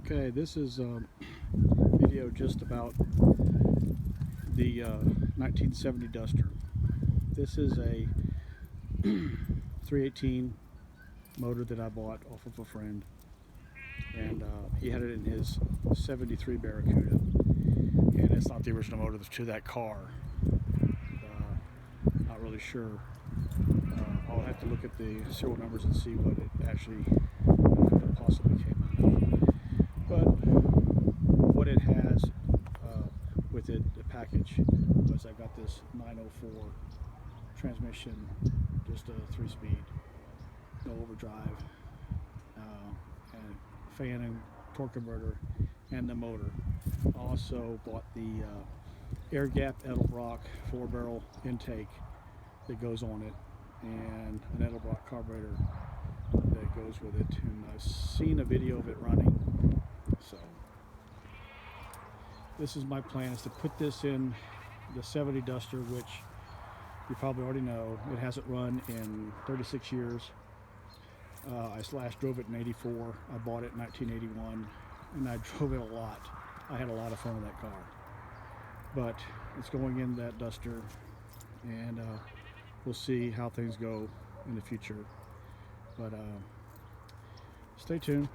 Okay, this is a video just about the 1970 Duster. This is a 318 motor that I bought off of a friend, and he had it in his 73 Barracuda, and it's not the original motor to that car. Not really sure. I'll have to look at the serial numbers and see what it actually possibly came out of. But what it has with it, the package, was I got this 904 transmission, just a 3-speed, no overdrive, and fan and torque converter, and the motor. Also bought the air gap Edelbrock 4-barrel intake that goes on it, and an Edelbrock carburetor that goes with it, and I've seen a video of it running. So this is my plan, is to put this in the 70 Duster, which you probably already know. It hasn't run in 36 years. I last drove it in 84. I bought it in 1981, and I drove it a lot. I had a lot of fun with that car. But it's going in that Duster, and we'll see how things go in the future. But stay tuned.